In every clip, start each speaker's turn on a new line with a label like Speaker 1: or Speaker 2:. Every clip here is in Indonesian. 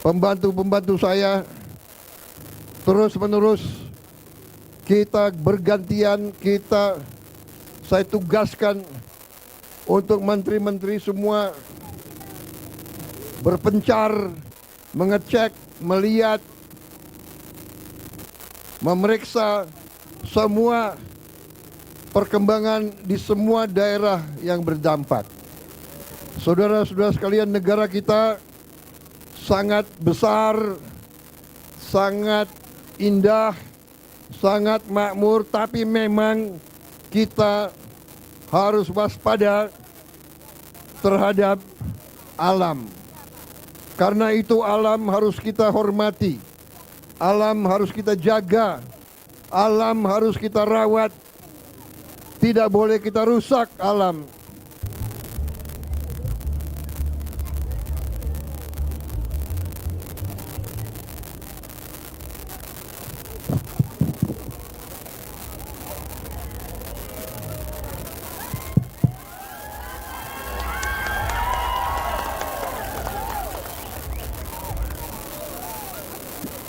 Speaker 1: pembantu-pembantu saya terus-menerus kita bergantian, saya tugaskan untuk menteri-menteri semua berpencar, mengecek, melihat, memeriksa semua perkembangan di semua daerah yang berdampak. Saudara-saudara sekalian, negara kita sangat besar, sangat indah, sangat makmur, tapi memang kita harus waspada terhadap alam. Karena itu alam harus kita hormati, alam harus kita jaga, alam harus kita rawat. Tidak boleh kita rusak alam.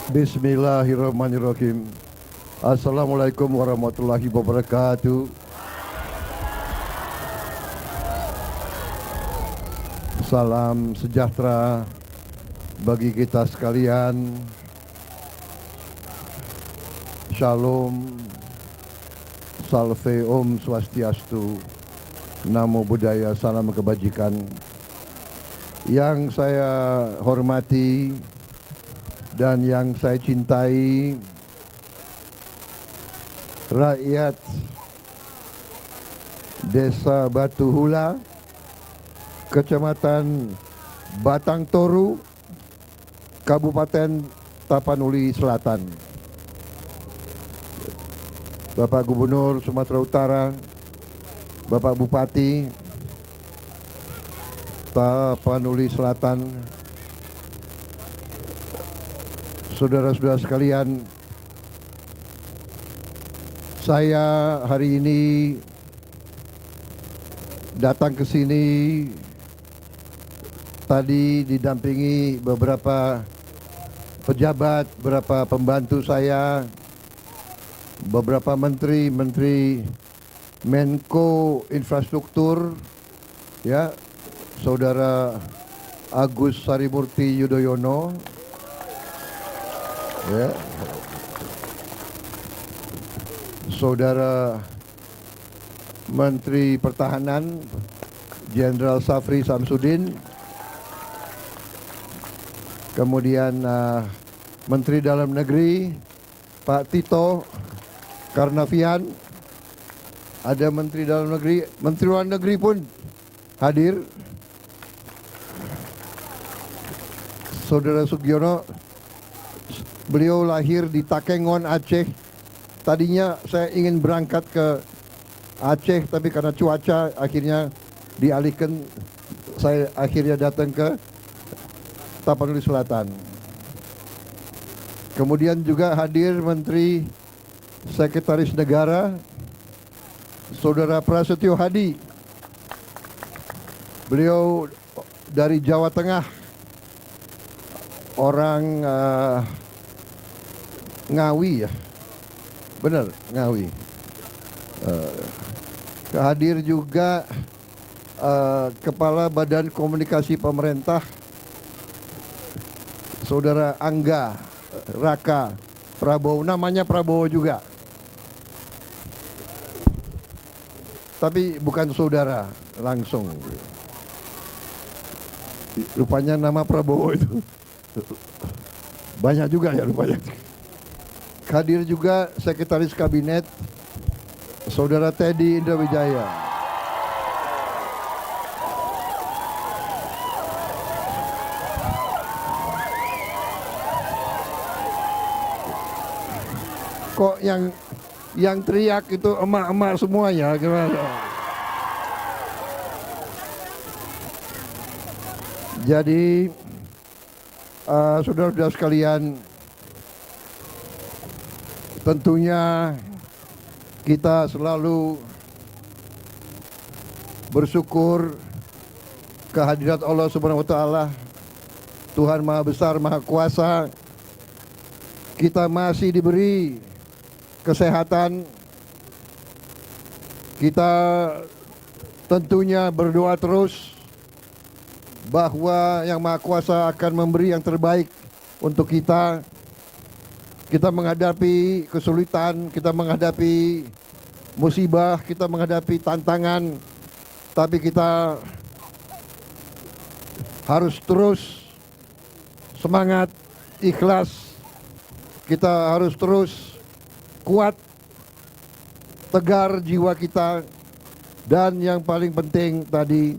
Speaker 1: Bismillahirrahmanirrahim. Assalamualaikum warahmatullahi wabarakatuh. Salam sejahtera bagi kita sekalian. Shalom, salve, om swastiastu, namo buddhaya, salam kebajikan. Yang saya hormati dan yang saya cintai, rakyat Desa Batu Hula, Kecamatan Batang Toru, Kabupaten Tapanuli Selatan. Bapak Gubernur Sumatera Utara, Bapak Bupati Tapanuli Selatan, saudara-saudara sekalian, saya hari ini datang ke sini tadi didampingi beberapa pejabat, beberapa pembantu saya, beberapa menteri Menko Infrastruktur, ya, Saudara Agus Harimurti Yudhoyono, ya, Saudara Menteri Pertahanan Jenderal Safri Samsudin, kemudian Menteri Dalam Negeri Pak Tito Karnavian, ada Menteri Dalam Negeri, Menteri Luar Negeri pun hadir, Saudara Sugiono. Beliau lahir di Takengon, Aceh. Tadinya saya ingin berangkat ke Aceh, tapi karena cuaca akhirnya dialihkan. Saya akhirnya datang ke Tapanuli Selatan. Kemudian juga hadir Menteri Sekretaris Negara, Saudara Prasetyo Hadi. Beliau dari Jawa Tengah, orang Ngawi, ya, benar, Ngawi. Hadir juga Kepala Badan Komunikasi Pemerintah, Saudara Angga Raka Prabowo, namanya Prabowo juga, tapi bukan saudara langsung. Rupanya nama Prabowo itu banyak juga ya rupanya. Hadir juga Sekretaris Kabinet Saudara Teddy Indrawijaya. Kok yang teriak itu emak-emak semuanya, gimana? Jadi saudara-saudara sekalian, tentunya kita selalu bersyukur kehadirat Allah Subhanahu wa taala, Tuhan Maha Besar, Maha Kuasa, kita masih diberi kesehatan. Kita tentunya berdoa terus bahwa Yang Maha Kuasa akan memberi yang terbaik untuk kita. Kita menghadapi kesulitan, kita menghadapi musibah, kita menghadapi tantangan, tapi kita harus terus semangat, ikhlas. Kita harus terus kuat, tegar jiwa kita. Dan yang paling penting tadi,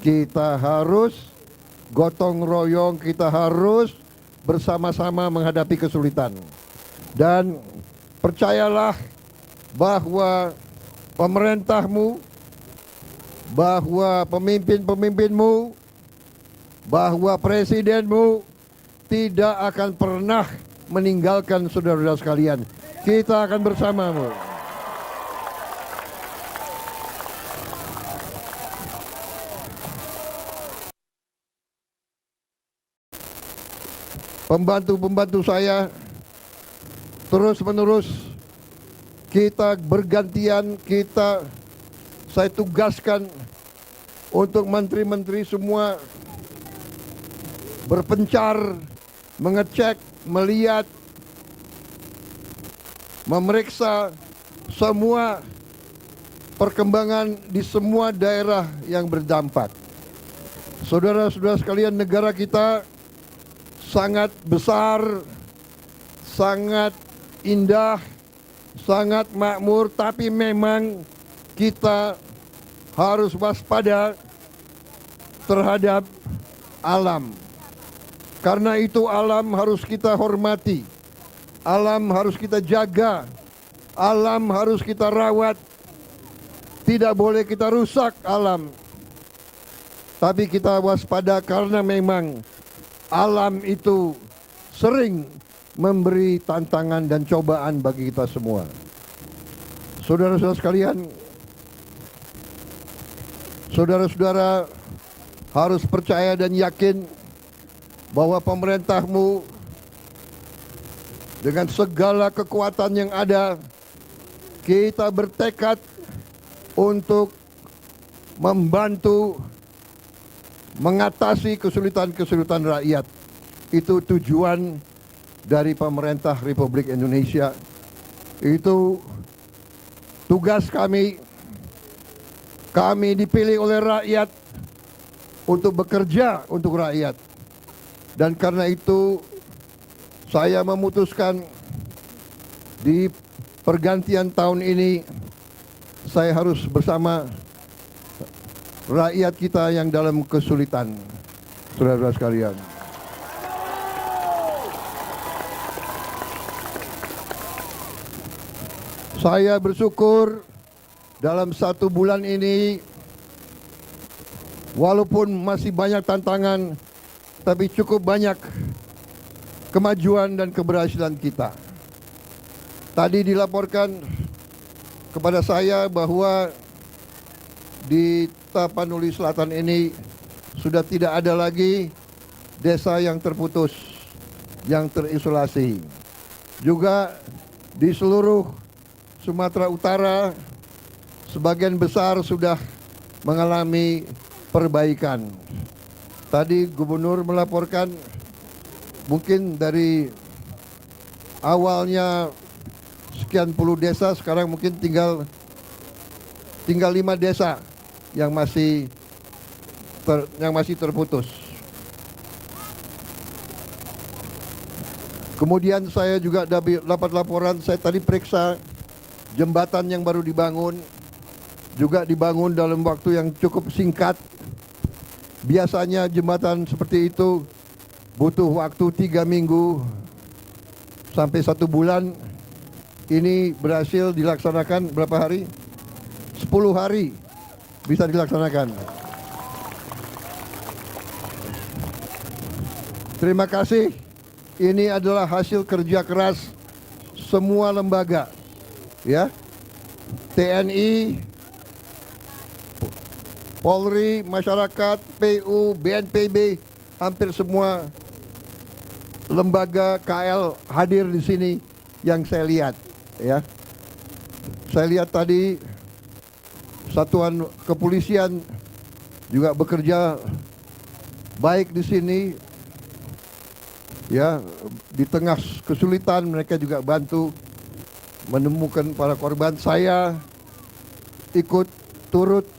Speaker 1: kita harus gotong royong, kita harus bersama-sama menghadapi kesulitan. Dan percayalah bahwa pemerintahmu, bahwa pemimpin-pemimpinmu, bahwa presidenmu tidak akan pernah meninggalkan saudara-saudara sekalian. Kita akan bersamamu. Pembantu-pembantu saya terus-menerus kita bergantian, saya tugaskan untuk menteri-menteri semua berpencar, mengecek, melihat, memeriksa semua perkembangan di semua daerah yang berdampak. Saudara-saudara sekalian, negara kita sangat besar, sangat indah, sangat makmur, tapi memang kita harus waspada terhadap alam. Karena itu alam harus kita hormati, alam harus kita jaga, alam harus kita rawat. Tidak boleh kita rusak alam, tapi kita waspada karena memang alam itu sering memberi tantangan dan cobaan bagi kita semua. Saudara-saudara sekalian, saudara-saudara harus percaya dan yakin bahwa pemerintahmu dengan segala kekuatan yang ada, kita bertekad untuk membantu mengatasi kesulitan-kesulitan rakyat. Itu tujuan dari pemerintah Republik Indonesia. Itu tugas kami. Kami dipilih oleh rakyat untuk bekerja untuk rakyat. Dan karena itu saya memutuskan di pergantian tahun ini saya harus bersama rakyat kita yang dalam kesulitan, saudara-saudara sekalian. Saya bersyukur dalam 1 bulan ini, walaupun masih banyak tantangan, tapi cukup banyak kemajuan dan keberhasilan kita. Tadi dilaporkan kepada saya bahwa di Tapanuli Selatan ini sudah tidak ada lagi desa yang terputus, yang terisolasi. Juga di seluruh Sumatera Utara sebagian besar sudah mengalami perbaikan. Tadi Gubernur melaporkan mungkin dari awalnya sekian puluh desa, sekarang mungkin tinggal 5 desa yang masih terputus. Kemudian saya juga dapat laporan, saya tadi periksa jembatan yang baru dibangun, juga dibangun dalam waktu yang cukup singkat. Biasanya jembatan seperti itu butuh waktu 3 minggu sampai 1 bulan. Ini berhasil dilaksanakan berapa hari? 10 hari bisa dilaksanakan. Terima kasih. Ini adalah hasil kerja keras semua lembaga, ya, TNI, Polri, masyarakat, PU, BNPB, hampir semua lembaga KL hadir di sini yang saya lihat, ya. Saya lihat tadi satuan kepolisian juga bekerja baik di sini, ya. Di tengah kesulitan mereka juga bantu menemukan para korban. Saya ikut turut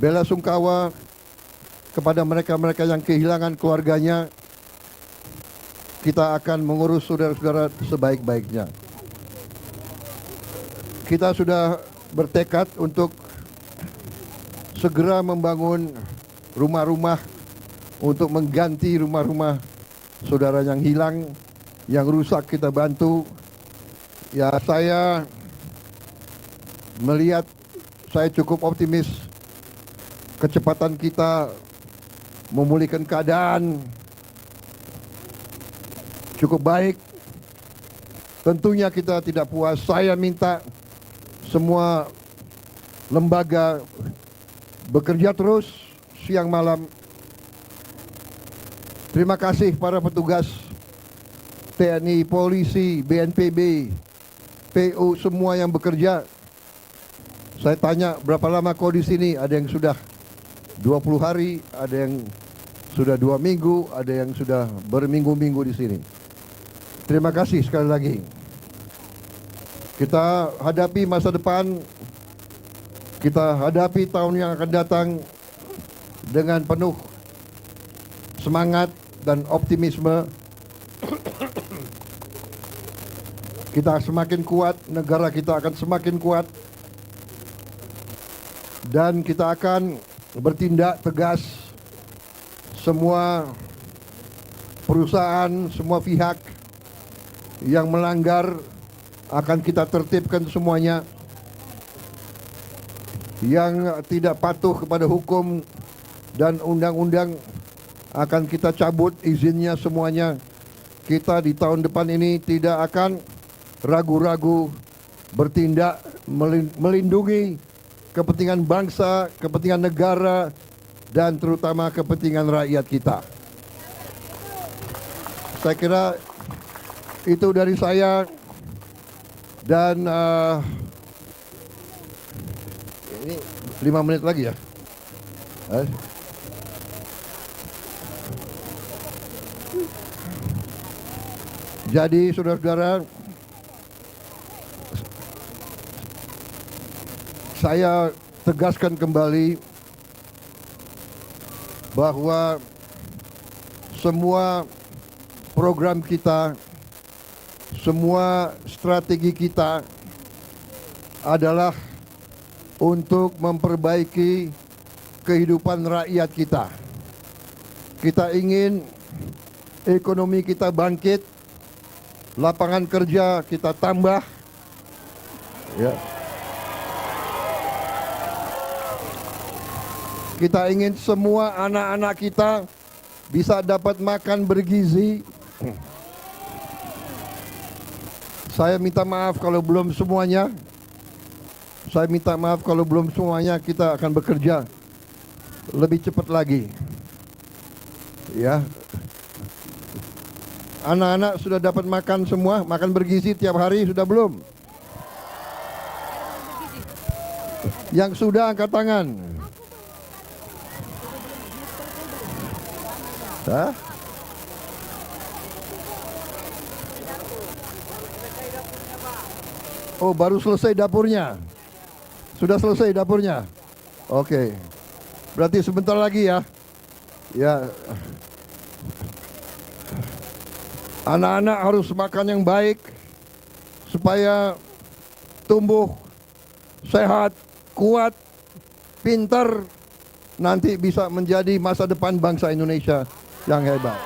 Speaker 1: bela sungkawa kepada mereka-mereka yang kehilangan keluarganya. Kita akan mengurus saudara-saudara sebaik-baiknya. Kita sudah bertekad untuk segera membangun rumah-rumah untuk mengganti rumah-rumah saudara yang hilang, yang rusak kita bantu. Ya, saya melihat, saya cukup optimis kecepatan kita memulihkan keadaan cukup baik. Tentunya kita tidak puas. Saya minta semua lembaga bekerja terus siang malam. Terima kasih para petugas TNI, polisi, BNPB, PU, semua yang bekerja. Saya tanya berapa lama kau di sini? Ada yang sudah 20 hari, ada yang sudah 2 minggu, ada yang sudah berminggu-minggu di sini. Terima kasih sekali lagi. Kita hadapi masa depan, kita hadapi tahun yang akan datang dengan penuh semangat dan optimisme. Kita semakin kuat, negara kita akan semakin kuat. Dan kita akan bertindak tegas. Semua perusahaan, semua pihak yang melanggar akan kita tertibkan semuanya. Yang tidak patuh kepada hukum dan undang-undang akan kita cabut izinnya semuanya. Kita di tahun depan ini tidak akan ragu-ragu bertindak melindungi kepentingan bangsa, kepentingan negara, dan terutama kepentingan rakyat kita. Saya kira itu dari saya. Dan ini 5 menit lagi ya. Jadi saudara-saudara, saya tegaskan kembali bahwa semua program kita, semua strategi kita adalah untuk memperbaiki kehidupan rakyat kita. Kita ingin ekonomi kita bangkit, lapangan kerja kita tambah, ya. Kita ingin semua anak-anak kita bisa dapat makan bergizi. Saya minta maaf kalau belum semuanya. Saya minta maaf kalau belum semuanya. Kita akan bekerja lebih cepat lagi. Ya. Anak-anak sudah dapat makan semua, makan bergizi tiap hari sudah belum? Yang sudah angkat tangan. Hah? Oh, baru selesai dapurnya. Sudah selesai dapurnya. Oke. Berarti sebentar lagi ya. Ya. Anak-anak harus makan yang baik supaya tumbuh sehat, kuat, pintar, nanti bisa menjadi masa depan bangsa Indonesia yang hebat.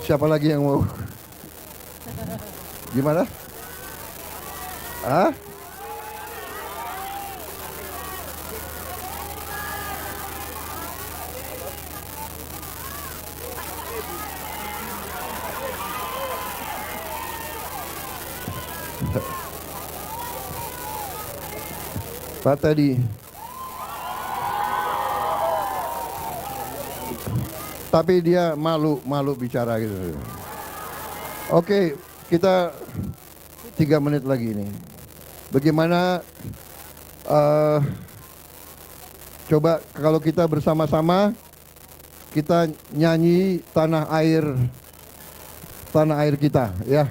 Speaker 1: Siapa lagi yang mau? Gimana? Hah? Pak Teddy. tapi dia malu bicara gitu. Oke, kita 3 menit lagi ini. Bagaimana coba kalau kita bersama-sama kita nyanyi tanah air kita, ya.